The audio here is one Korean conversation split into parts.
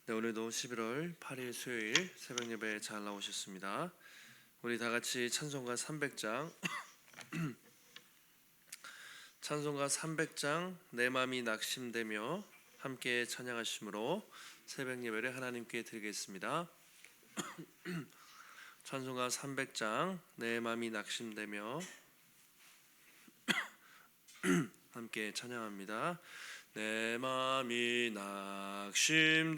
네, 오늘도 11월 8일 수요일 새벽 예배 잘 나오셨습니다. 우리 다 같이 찬송가 300장 찬송가 300장 내 맘이 낙심되며 함께 찬양하심으로 새벽 예배를 하나님께 드리겠습니다. 찬송가 300장 내 맘이 낙심되며 함께 찬양합니다. 내 맘이 낙심되며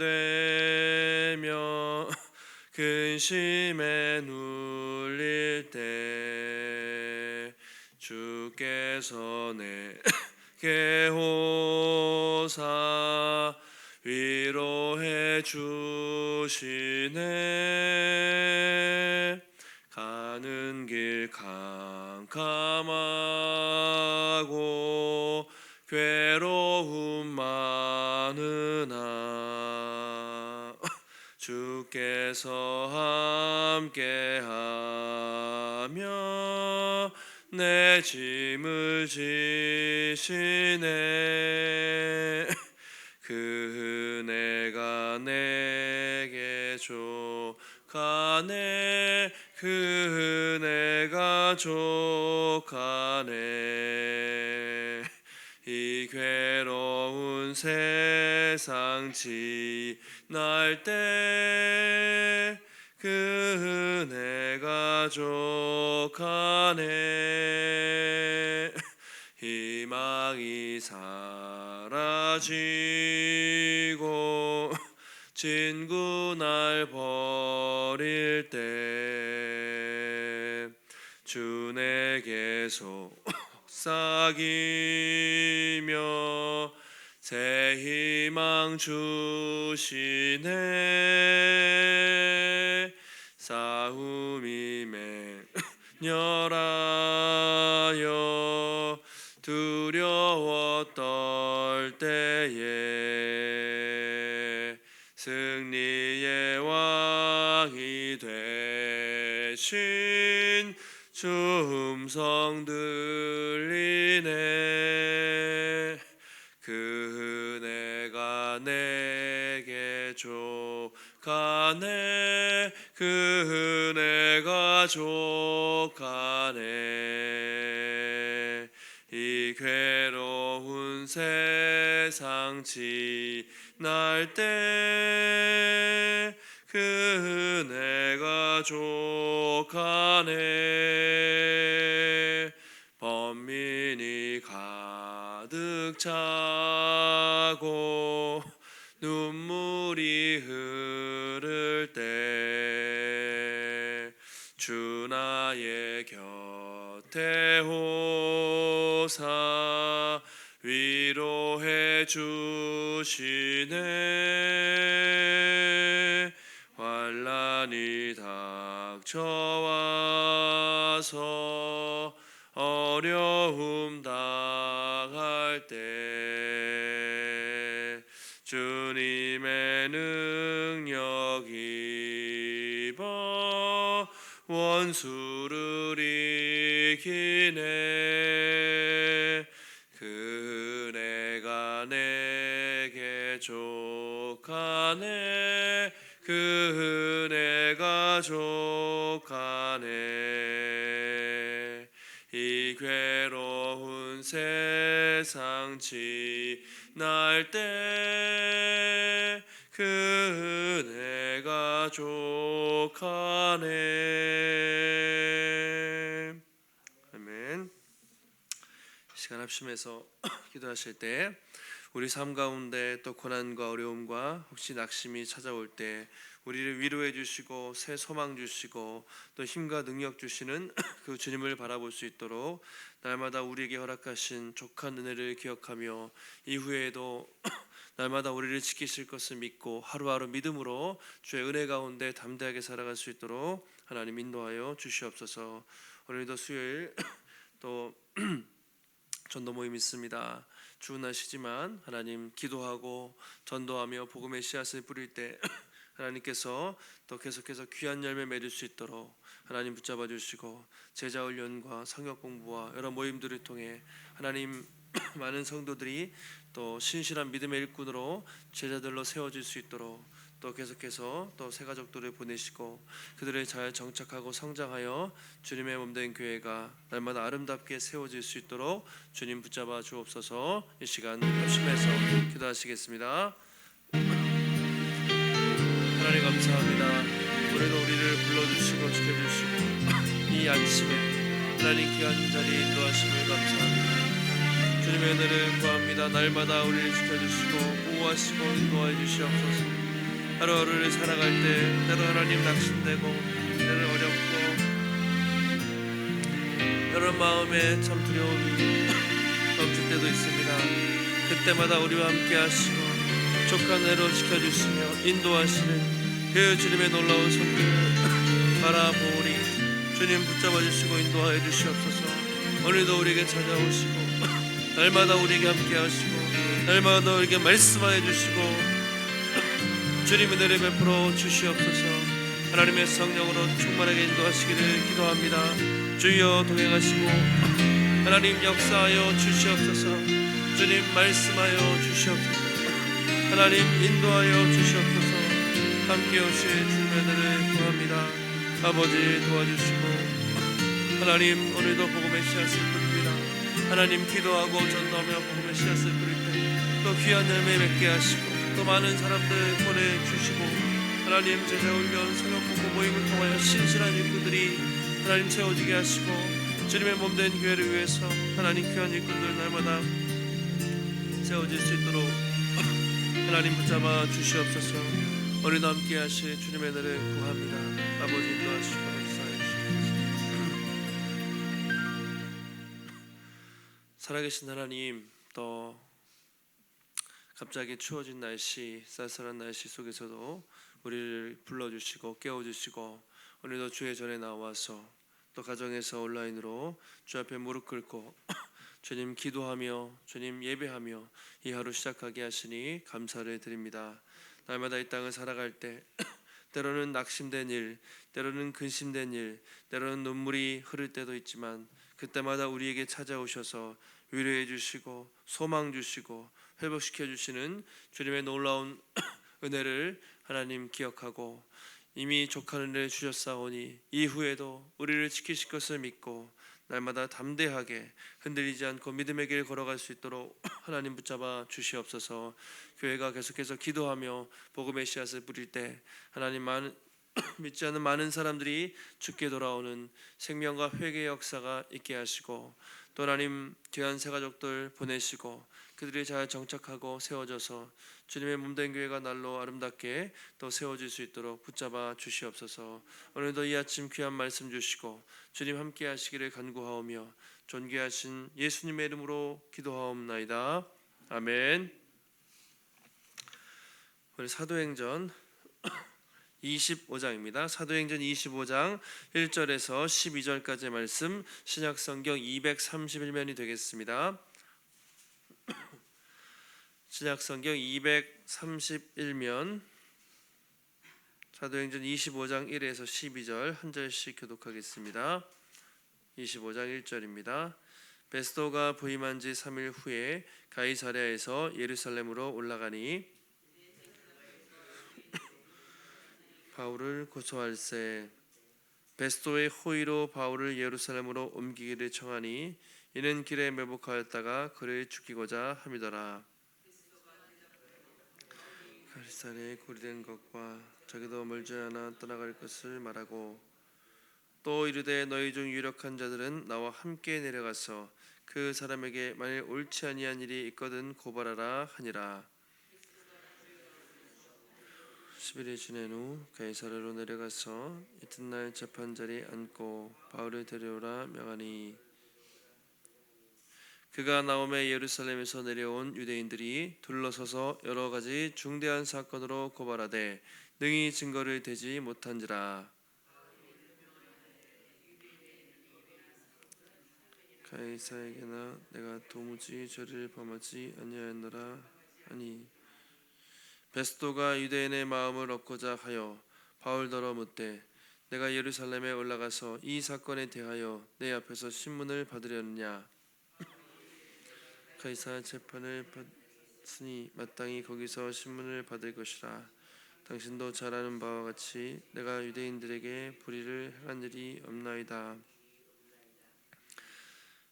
근심에 눌릴 때 주께서 내게 오사 위로해 주시네. 가는 길 캄캄하고 괴로움 많으나 주께서 함께하며 내 짐을 지시네. 그 은혜가 내게 족하네. 그 은혜가 족하네. 이 괴로운 세상 지날 때 그 은혜가 족하네. 희망이 사라지고 친구 날 버릴 때 주 내게 속삭이며 새 희망 주시네. 싸움이 맹렬하여 두려워 떨 때에 승리의 왕이 되신 주 음성 들리네. 그 은혜가 내게 족하네. 그 은혜가 족하네. 이 괴로운 세상 지날 때 그 은혜가 족하네. 번민이 가득 차고 눈물이 흐를 때 주 나의 곁에 오사 위로해 주시네. 환난이 닥쳐와서 어려움 당할 때 주님의 능력 입어 원수를 이기네. 그 은혜가 내게 족하네. 그 은혜가 족하네. 이 괴로운 세상 지날 때 그 은혜가 족하네. 아멘. 시간 합심해서 기도하실 때 우리 삶 가운데 또 고난과 어려움과 혹시 낙심이 찾아올 때 우리를 위로해 주시고 새 소망 주시고 또 힘과 능력 주시는 그 주님을 바라볼 수 있도록 날마다 우리에게 허락하신 족한 은혜를 기억하며 이후에도 날마다 우리를 지키실 것을 믿고 하루하루 믿음으로 주의 은혜 가운데 담대하게 살아갈 수 있도록 하나님 인도하여 주시옵소서. 오늘도 수요일 또 전도 모임 있습니다. 추운 날씨지만 하나님 기도하고 전도하며 복음의 씨앗을 뿌릴 때 하나님께서 또 계속해서 귀한 열매 맺을 수 있도록 하나님 붙잡아 주시고 제자 훈련과 성역 공부와 여러 모임들을 통해 하나님 많은 성도들이 또 신실한 믿음의 일꾼으로 제자들로 세워질 수 있도록 또 계속해서 또 새 가족들을 보내시고 그들을 잘 정착하고 성장하여 주님의 몸된 교회가 날마다 아름답게 세워질 수 있도록 주님 붙잡아 주옵소서. 이 시간 합심해서 기도하시겠습니다. 하나님 감사합니다. 오늘도 우리를 불러주시고 지켜주시고 이 아침에 하나님 귀한 자리에 인도하심을 감사합니다. 주님의 은혜를 구합니다. 날마다 우리를 지켜주시고 보호하시고 인도하여 주시옵소서. 하루하루를 살아갈 때 때로 하나님 낙심되고 때로 어렵고 여러 마음에 참 두려움이 넘칠 때도 있습니다. 그때마다 우리와 함께 하시고 족한 애로 지켜주시며 인도하시는 그 주님의 놀라운 손길을 바라보오리. 주님 붙잡아 주시고 인도하여 주시옵소서. 오늘도 우리에게 찾아오시고 날마다 우리에게 함께 하시고 날마다 우리에게 말씀하여 주시고 주님 은혜를 베풀어 주시옵소서. 하나님의 성령으로 충만하게 인도하시기를 기도합니다. 주여 동행하시고 하나님 역사하여 주시옵소서. 주님 말씀하여 주시옵소서. 하나님 인도하여 주시옵소서. 함께 오실 주님의 은혜를 구합니다. 아버지 도와주시고 하나님 오늘도 복음의 씨앗을 뿌립니다. 하나님 기도하고 전도하며 복음의 씨앗을 뿌릴 때 또 귀한 열매 맺게 하시고 또 많은 사람들 보내주시고 하나님 제자훈련 새벽부부 모임을 통하여 신실한 일꾼들이 하나님 채워지게 하시고 주님의 몸된 교회를 위해서 하나님 귀한 일꾼들 날마다 세워질 수 있도록 하나님 붙잡아 주시옵소서. 오늘도 함께 하실 주님의 은혜를 구합니다. 아버지 인도하시고 역사해 주시옵소서. 살아계신 하나님, 또 갑자기 추워진 날씨, 쌀쌀한 날씨 속에서도 우리를 불러주시고 깨워주시고 오늘도 주의 전에 나와서 또 가정에서 온라인으로 주 앞에 무릎 꿇고 주님 기도하며 주님 예배하며 이 하루 시작하게 하시니 감사를 드립니다. 날마다 이 땅을 살아갈 때 때로는 낙심된 일, 때로는 근심된 일, 때로는 눈물이 흐를 때도 있지만 그때마다 우리에게 찾아오셔서 위로해 주시고 소망 주시고 회복시켜 주시는 주님의 놀라운 은혜를 하나님 기억하고 이미 족한 은혜를 주셨사오니 이후에도 우리를 지키실 것을 믿고 날마다 담대하게 흔들리지 않고 믿음의 길 걸어갈 수 있도록 하나님 붙잡아 주시옵소서. 교회가 계속해서 기도하며 복음의 씨앗을 뿌릴 때 하나님 믿지 않는 많은 사람들이 주께 돌아오는 생명과 회개의 역사가 있게 하시고 또 하나님 귀한 새가족들 보내시고 그들이 잘 정착하고 세워져서 주님의 몸된 교회가 날로 아름답게 또 세워질 수 있도록 붙잡아 주시옵소서. 오늘도 이 아침 귀한 말씀 주시고 주님 함께 하시기를 간구하오며 존귀하신 예수님의 이름으로 기도하옵나이다. 아멘. 우리 사도행전 25장입니다. 사도행전 25장 1절에서 12절까지의 말씀 신약성경 231면이 되겠습니다. 신약성경 231면 사도행전 25장 1에서 12절 한 절씩 교독하겠습니다. 25장 1절입니다. 베스도가 부임한 지 3일 후에 가이사랴에서 예루살렘으로 올라가니 바울을 고소할세. 베스도의 호의로 바울을 예루살렘으로 옮기기를 청하니 이는 길에 매복하였다가 그를 죽이고자 함이더라. 가이사랴에 고리된 것과 자기도 멀지 않아 떠나갈 것을 말하고 또 이르되 너희 중 유력한 자들은 나와 함께 내려가서 그 사람에게 만일 옳지 아니한 일이 있거든 고발하라 하니라. 10일이 지낸 후 가이사랴로 내려가서 이튿날 재판자리에 앉고 바울을 데려오라 명하니 그가 나오매 예루살렘에서 내려온 유대인들이 둘러서서 여러 가지 중대한 사건으로 고발하되 능히 증거를 대지 못한지라. 가이사에게나 내가 도무지 저를 범하지 아니하였노라 하니 베스도가 유대인의 마음을 얻고자 하여 바울더러 묻되 내가 예루살렘에 올라가서 이 사건에 대하여 내 앞에서 신문을 받으려느냐. 가이사 재판을 받으니 마땅히 거기서 신문을 받을 것이라. 당신도 잘 아는 바와 같이 내가 유대인들에게 불의를 행한 일이 없나이다.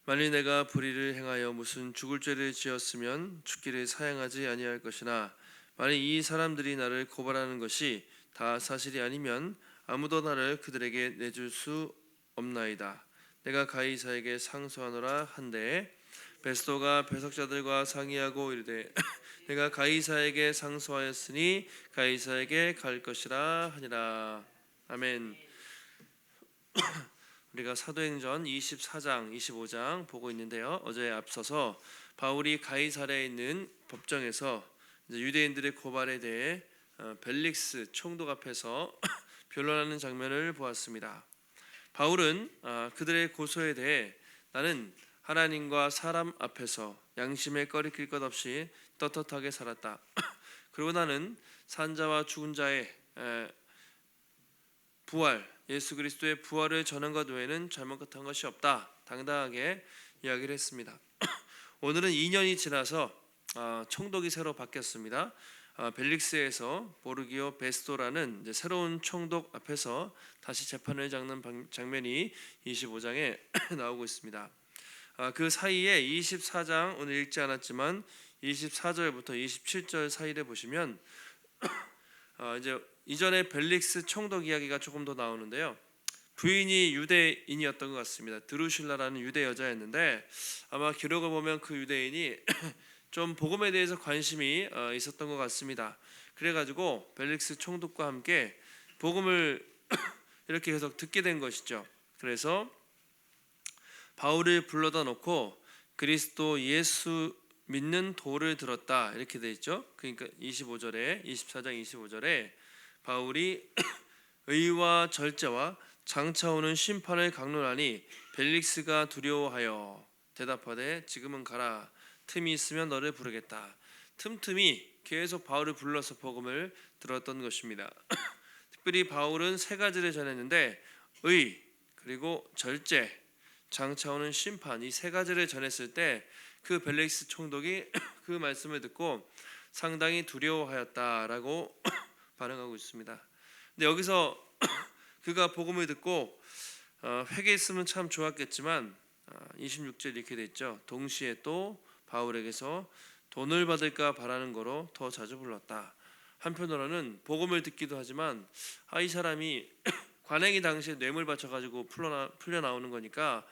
만일 내가 불의를 행하여 무슨 죽을 죄를 지었으면 죽기를 사양하지 아니할 것이나 만일 이 사람들이 나를 고발하는 것이 다 사실이 아니면 아무도 나를 그들에게 내줄 수 없나이다. 내가 가이사에게 상소하노라 한데 베스도가 배석자들과 상의하고 이르되 내가 가이사에게 상소하였으니 가이사에게 갈 것이라 하니라. 아멘. 우리가 사도행전 24장, 25장 보고 있는데요. 어제에 앞서서 바울이 가이사랴에 있는 법정에서 이제 유대인들의 고발에 대해 벨릭스 총독 앞에서 변론하는 장면을 보았습니다. 바울은 그들의 고소에 대해 나는 하나님과 사람 앞에서 양심에 꺼리낄 것 없이 떳떳하게 살았다. 그리고 나는 산자와 죽은 자의 부활, 예수 그리스도의 부활을 전한 것 외에는 잘못한 것이 없다. 당당하게 이야기를 했습니다. 오늘은 2년이 지나서 총독이 새로 바뀌었습니다. 벨릭스에서 보르기오 베스토라는 이제 새로운 총독 앞에서 다시 재판을 잡는 장면이 25장에 나오고 있습니다. 그 사이에 24장 오늘 읽지 않았지만 24절부터 27절 사이를 보시면 이제 이전에 벨릭스 총독 이야기가 조금 더 나오는데요. 부인이 유대인이었던 것 같습니다. 드루실라라는 유대 여자였는데 아마 기록을 보면 그 유대인이 좀 복음에 대해서 관심이 있었던 것 같습니다. 그래가지고 벨릭스 총독과 함께 복음을 이렇게 계속 듣게 된 것이죠. 그래서 바울을 불러다 놓고 그리스도 예수 믿는 도를 들었다 이렇게 돼 있죠. 그러니까 25절에 24장 25절에 바울이 의와 절제와 장차 오는 심판을 강론하니 벨릭스가 두려워하여 대답하되 지금은 가라. 틈이 있으면 너를 부르겠다. 틈틈이 계속 바울을 불러서 복음을 들었던 것입니다. 특별히 바울은 세 가지를 전했는데 의 그리고 절제 장차 오는 심판 이 세 가지를 전했을 때 그 벨릭스 총독이 그 말씀을 듣고 상당히 두려워하였다라고 반응하고 있습니다. 근데 여기서 그가 복음을 듣고 회개했으면 참 좋았겠지만 26절 이렇게 돼 있죠. 동시에 또 바울에게서 돈을 받을까 바라는 거로 더 자주 불렀다. 한편으로는 복음을 듣기도 하지만 이 사람이 관행이 당시에 뇌물 바쳐가지고 풀려 나오는 거니까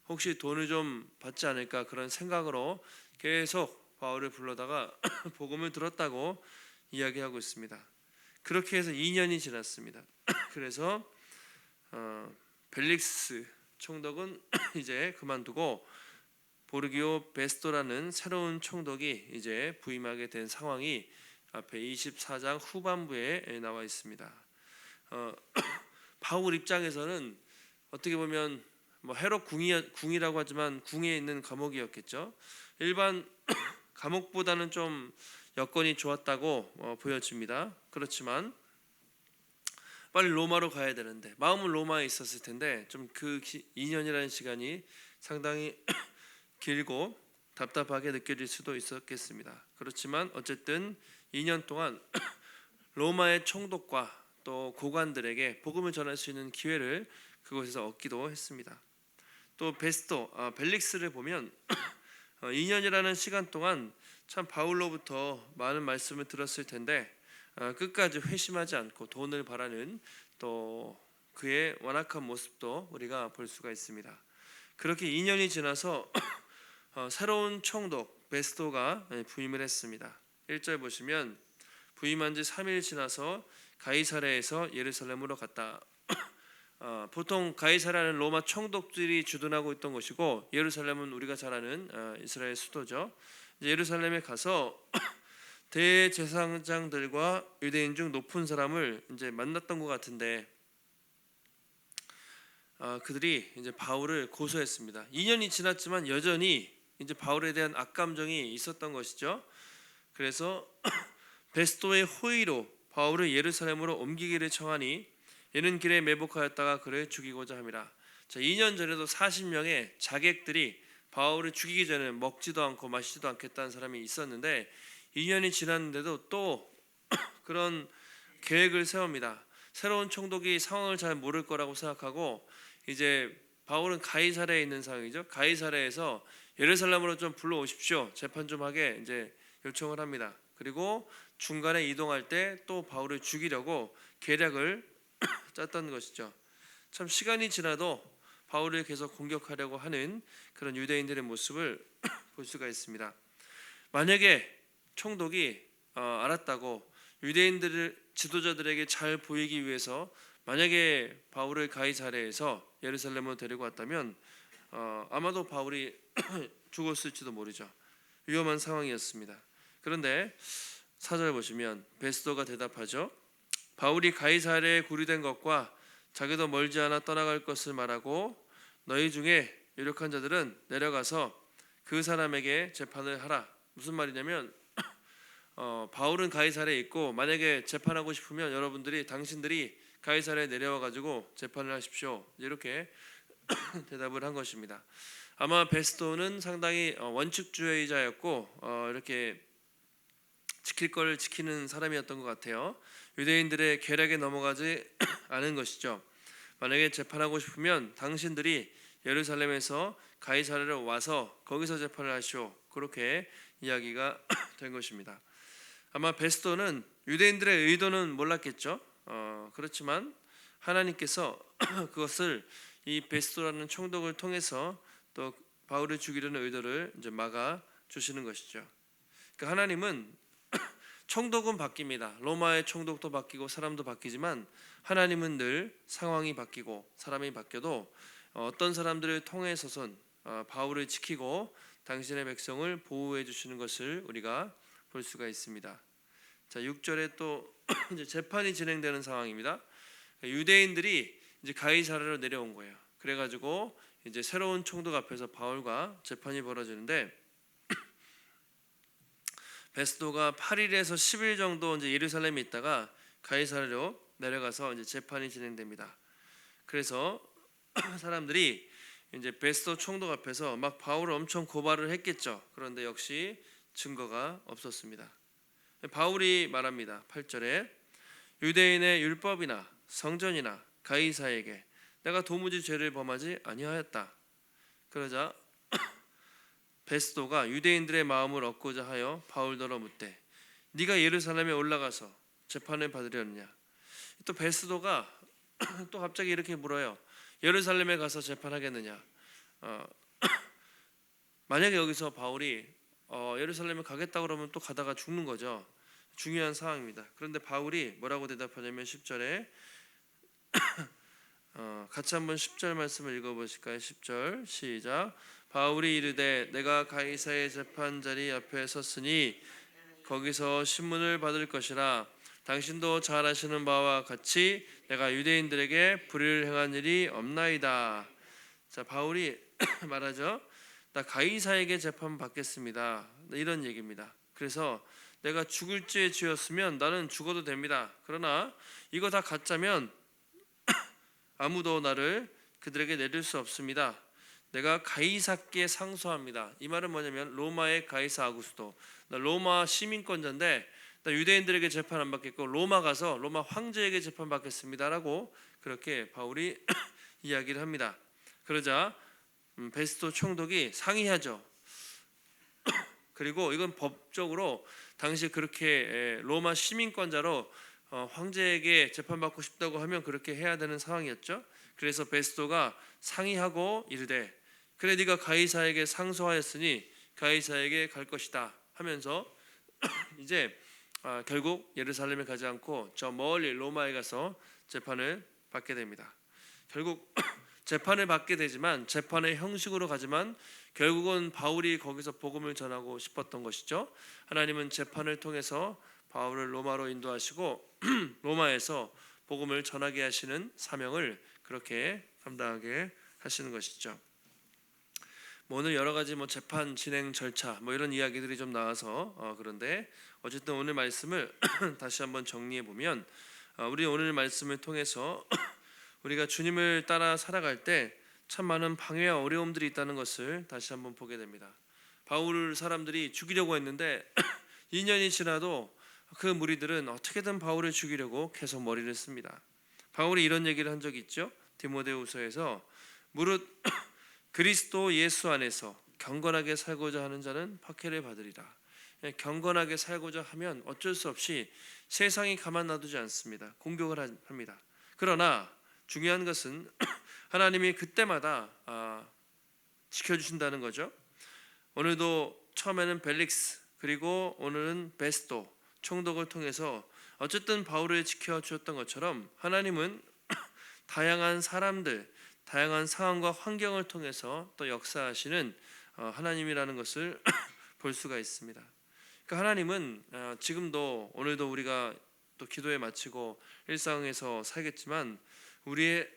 혹시 돈을 좀 받지 않을까 그런 생각으로 계속 바울을 불러다가 복음을 들었다고 이야기하고 있습니다. 그렇게 해서 2년이 지났습니다. 그래서 벨릭스 총독은 이제 그만두고 보르기오 베스토라는 새로운 총독이 이제 부임하게 된 상황이 앞에 24장 후반부에 나와 있습니다. 바울 입장에서는 어떻게 보면 뭐 헤롯 궁이라고 하지만 궁에 있는 감옥이었겠죠. 일반 감옥보다는 좀 여건이 좋았다고 보여집니다. 그렇지만 빨리 로마로 가야 되는데 마음은 로마에 있었을 텐데 좀 그 2년이라는 시간이 상당히 길고 답답하게 느껴질 수도 있었겠습니다. 그렇지만 어쨌든 2년 동안 로마의 총독과 또 고관들에게 복음을 전할 수 있는 기회를 그곳에서 얻기도 했습니다. 또 벨릭스를 보면 2년이라는 시간 동안 참 바울로부터 많은 말씀을 들었을 텐데 끝까지 회심하지 않고 돈을 바라는 또 그의 완악한 모습도 우리가 볼 수가 있습니다. 그렇게 2년이 지나서 새로운 총독 베스토가 부임을 했습니다. 1절 보시면 부임한 지 3일 지나서 가이사랴에서 예루살렘으로 갔다. 보통 가이사랴는 로마 총독들이 주둔하고 있던 곳이고 예루살렘은 우리가 잘 아는 이스라엘 수도죠. 예루살렘에 가서 대제사장들과 유대인 중 높은 사람을 이제 만났던 것 같은데 그들이 이제 바울을 고소했습니다. 2년이 지났지만 여전히 이제 바울에 대한 악감정이 있었던 것이죠. 그래서 베스토의 호의로 바울을 예루살렘으로 옮기기를 청하니 이는 길에 매복하였다가 그를 죽이고자 함이라. 2년 전에도 40명의 자객들이 바울을 죽이기 전에 먹지도 않고 마시지도 않겠다는 사람이 있었는데 2년이 지났는데도 또 그런 계획을 세웁니다. 새로운 총독이 상황을 잘 모를 거라고 생각하고 이제 바울은 가이사랴에 있는 상황이죠. 가이사랴에서 예루살렘으로 좀 불러오십시오. 재판 좀 하게 이제 요청을 합니다. 그리고 중간에 이동할 때 또 바울을 죽이려고 계략을 짰던 것이죠. 참 시간이 지나도 바울을 계속 공격하려고 하는 그런 유대인들의 모습을 볼 수가 있습니다. 만약에 총독이 알았다고 유대인들을 지도자들에게 잘 보이기 위해서 만약에 바울을 가이사랴에서 예루살렘으로 데리고 왔다면 아마도 바울이 죽었을지도 모르죠. 위험한 상황이었습니다. 그런데 4절 보시면 베스도가 대답하죠. 바울이 가이사랴에 구류된 것과 자기도 멀지 않아 떠나갈 것을 말하고 너희 중에 유력한 자들은 내려가서 그 사람에게 재판을 하라. 무슨 말이냐면 바울은 가이사랴에 있고 만약에 재판하고 싶으면 여러분들이 당신들이 가이사랴에 내려와 가지고 재판을 하십시오. 이렇게 대답을 한 것입니다. 아마 베스도는 상당히 원칙주의자였고 이렇게 지킬 걸 지키는 사람이었던 것 같아요. 유대인들의 계략에 넘어가지 않은 것이죠. 만약에 재판하고 싶으면 당신들이 예루살렘에서 가이사랴로 와서 거기서 재판을 하시오. 그렇게 이야기가 된 것입니다. 아마 베스도는 유대인들의 의도는 몰랐겠죠. 그렇지만 하나님께서 그것을 이 베스도라는 총독을 통해서 또 바울을 죽이려는 의도를 이제 막아 주시는 것이죠. 그러니까 하나님은 총독은 바뀝니다. 로마의 총독도 바뀌고 사람도 바뀌지만 하나님은 늘 상황이 바뀌고 사람이 바뀌어도 어떤 사람들을 통해서선 바울을 지키고 당신의 백성을 보호해 주시는 것을 우리가 볼 수가 있습니다. 자, 6절에 또 이제 재판이 진행되는 상황입니다. 유대인들이 이제 가이사랴로 내려온 거예요. 그래가지고 이제 새로운 총독 앞에서 바울과 재판이 벌어지는데 베스도가 8일에서 10일 정도 이제 예루살렘에 있다가 가이사랴로 내려가서 이제 재판이 진행됩니다. 그래서 사람들이 이제 베스도 총독 앞에서 막 바울을 엄청 고발을 했겠죠. 그런데 역시 증거가 없었습니다. 바울이 말합니다. 8절에 유대인의 율법이나 성전이나 가이사에게 내가 도무지 죄를 범하지 아니하였다. 그러자 베스도가 유대인들의 마음을 얻고자 하여 바울더러 묻되 네가 예루살렘에 올라가서 재판을 받으려느냐. 또 베스도가 또 갑자기 이렇게 물어요. 예루살렘에 가서 재판하겠느냐. 만약에 여기서 바울이 예루살렘에 가겠다 그러면 또 가다가 죽는 거죠. 중요한 상황입니다. 그런데 바울이 뭐라고 대답하냐면 10절에 같이 한번 10절 말씀을 읽어보실까요? 10절 시작. 바울이 이르되 내가 가이사의 재판 자리 앞에 섰으니 거기서 신문을 받을 것이라. 당신도 잘 아시는 바와 같이 내가 유대인들에게 불의를 행한 일이 없나이다. 자, 바울이 말하죠. 나 가이사에게 재판 받겠습니다. 이런 얘기입니다. 그래서 내가 죽을 죄 지었으면 나는 죽어도 됩니다. 그러나 이거 다 가짜면 아무도 나를 그들에게 내릴 수 없습니다. 내가 가이사께 상소합니다. 이 말은 뭐냐면 로마의 가이사 아구스도, 나 로마 시민권자인데 나 유대인들에게 재판 안 받겠고 로마 가서 로마 황제에게 재판 받겠습니다라고 그렇게 바울이 이야기를 합니다. 그러자 베스도 총독이 상의하죠. 그리고 이건 법적으로 당시 그렇게 로마 시민권자로 황제에게 재판받고 싶다고 하면 그렇게 해야 되는 상황이었죠. 그래서 베스도가 상의하고 이르되 그래 네가 가이사에게 상소하였으니 가이사에게 갈 것이다 하면서 이제 결국 예루살렘에 가지 않고 저 멀리 로마에 가서 재판을 받게 됩니다. 결국 재판을 받게 되지만 재판의 형식으로 가지만 결국은 바울이 거기서 복음을 전하고 싶었던 것이죠. 하나님은 재판을 통해서 바울을 로마로 인도하시고 로마에서 복음을 전하게 하시는 사명을 그렇게 감당하게 하시는 것이죠. 오늘 여러 가지 재판 진행 절차 이런 이야기들이 좀 나와서 그런데 어쨌든 오늘 말씀을 다시 한번 정리해 보면 우리 오늘 말씀을 통해서 우리가 주님을 따라 살아갈 때 참 많은 방해와 어려움들이 있다는 것을 다시 한번 보게 됩니다. 바울을 사람들이 죽이려고 했는데 2년이 지나도 그 무리들은 어떻게든 바울을 죽이려고 계속 머리를 씁니다. 바울이 이런 얘기를 한 적이 있죠. 디모데후서에서 무릇 그리스도 예수 안에서 경건하게 살고자 하는 자는 박해를 받으리라. 경건하게 살고자 하면 어쩔 수 없이 세상이 가만 놔두지 않습니다. 공격을 합니다. 그러나 중요한 것은 하나님이 그때마다 지켜주신다는 거죠. 오늘도 처음에는 벨릭스, 그리고 오늘은 베스토 총독을 통해서 어쨌든 바울을 지켜주었던 것처럼 하나님은 다양한 사람들, 다양한 상황과 환경을 통해서 또 역사하시는 하나님이라는 것을 볼 수가 있습니다. 그러니까 하나님은 지금도 오늘도 우리가 또 기도에 마치고 일상에서 살겠지만 우리의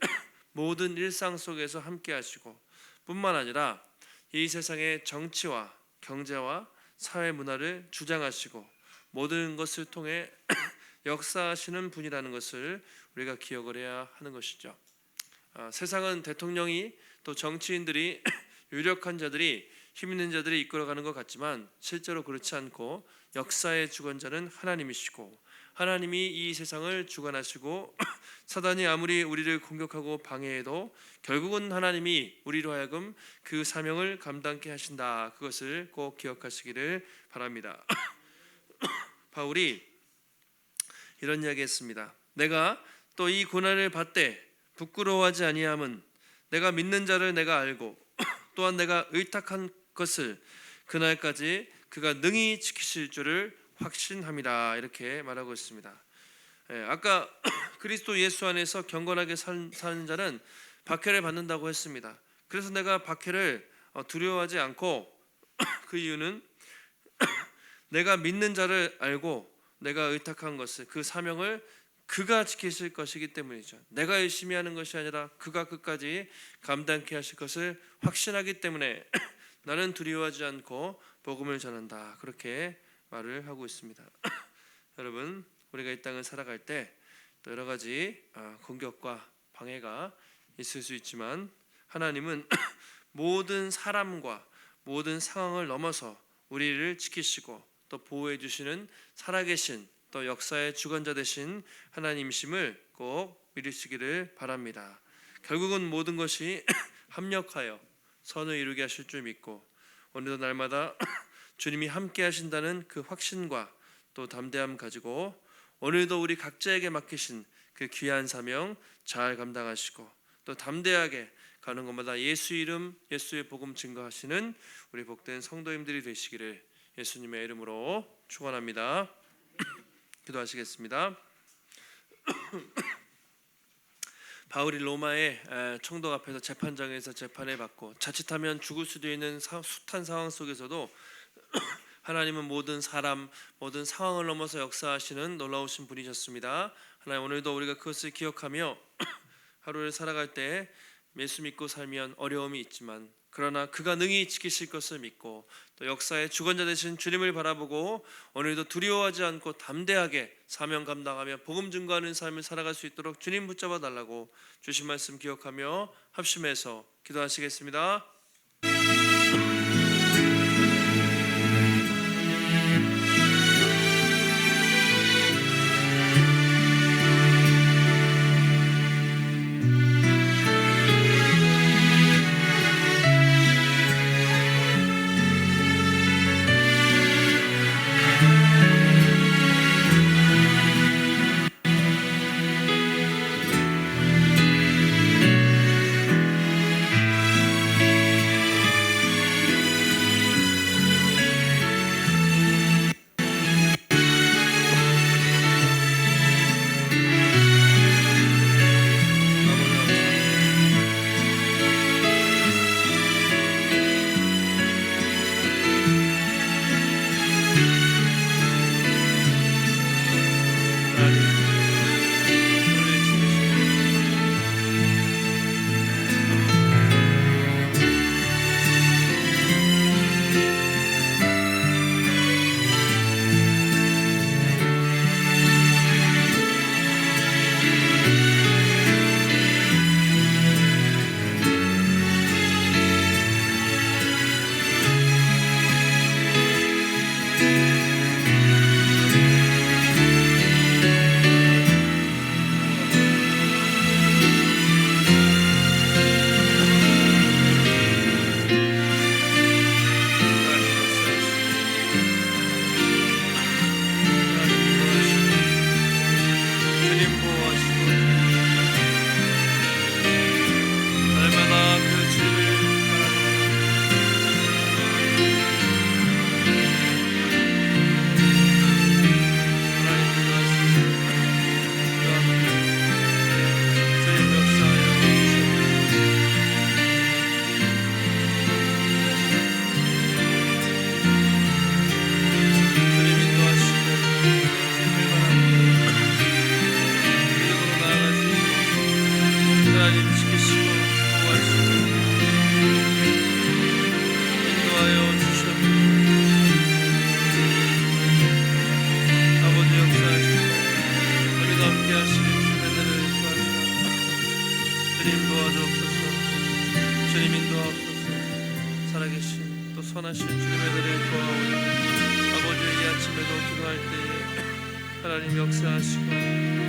모든 일상 속에서 함께 하시고 뿐만 아니라 이 세상의 정치와 경제와 사회 문화를 주장하시고 모든 것을 통해 역사하시는 분이라는 것을 우리가 기억을 해야 하는 것이죠. 세상은 대통령이 또 정치인들이 유력한 자들이 힘 있는 자들이 이끌어가는 것 같지만 실제로 그렇지 않고 역사의 주관자는 하나님이시고 하나님이 이 세상을 주관하시고 사단이 아무리 우리를 공격하고 방해해도 결국은 하나님이 우리로 하여금 그 사명을 감당케 하신다. 그것을 꼭 기억하시기를 바랍니다. 바울이 이런 이야기했습니다. 내가 또 이 고난을 받되 부끄러워하지 아니함은 내가 믿는 자를 내가 알고 또한 내가 의탁한 것을 그날까지 그가 능히 지키실 줄을 확신함이라. 이렇게 말하고 있습니다. 아까 그리스도 예수 안에서 경건하게 사는 자는 박해를 받는다고 했습니다. 그래서 내가 박해를 두려워하지 않고 그 이유는 내가 믿는 자를 알고 내가 의탁한 것을 그 사명을 그가 지키실 것이기 때문이죠. 내가 열심히 하는 것이 아니라 그가 끝까지 감당케 하실 것을 확신하기 때문에 나는 두려워하지 않고 복음을 전한다. 그렇게 말을 하고 있습니다. 여러분, 우리가 이 땅을 살아갈 때 또 여러 가지 공격과 방해가 있을 수 있지만 하나님은 모든 사람과 모든 상황을 넘어서 우리를 지키시고 또 보호해 주시는 살아계신 또 역사의 주관자 되신 하나님이심을 꼭 믿으시기를 바랍니다. 결국은 모든 것이 합력하여 선을 이루게 하실 줄 믿고 오늘도 날마다 주님이 함께 하신다는 그 확신과 또 담대함 가지고 오늘도 우리 각자에게 맡기신 그 귀한 사명 잘 감당하시고 또 담대하게 가는 곳마다 예수 이름, 예수의 복음 증거하시는 우리 복된 성도님들이 되시기를 예수님의 이름으로 축원합니다. 기도하시겠습니다. 바울이 로마의 총독 앞에서 재판장에서 재판을 받고 자칫하면 죽을 수도 있는 숱한 상황 속에서도 하나님은 모든 사람, 모든 상황을 넘어서 역사하시는 놀라우신 분이셨습니다. 하나님, 오늘도 우리가 그것을 기억하며 하루를 살아갈 때 예수 믿고 살면 어려움이 있지만 그러나 그가 능히 지키실 것을 믿고 또 역사의 주관자 되신 주님을 바라보고 오늘도 두려워하지 않고 담대하게 사명 감당하며 복음 증거하는 삶을 살아갈 수 있도록 주님 붙잡아 달라고 주신 말씀 기억하며 합심해서 기도하시겠습니다. 충만하신 주님의 은혜를 구하오니 아버지 이 아침에도 기도할 때에 하나님 역사하시고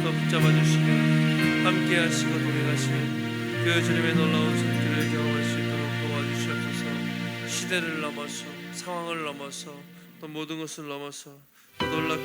또 붙잡아 주시며 함께 하시고 동행하시는 그 주님의 놀라운 손길을 경험할 수 있도록 도와주시옵소서. 시대를 넘어서 상황을 넘어서 또 모든 것을 넘어서 또 놀랍게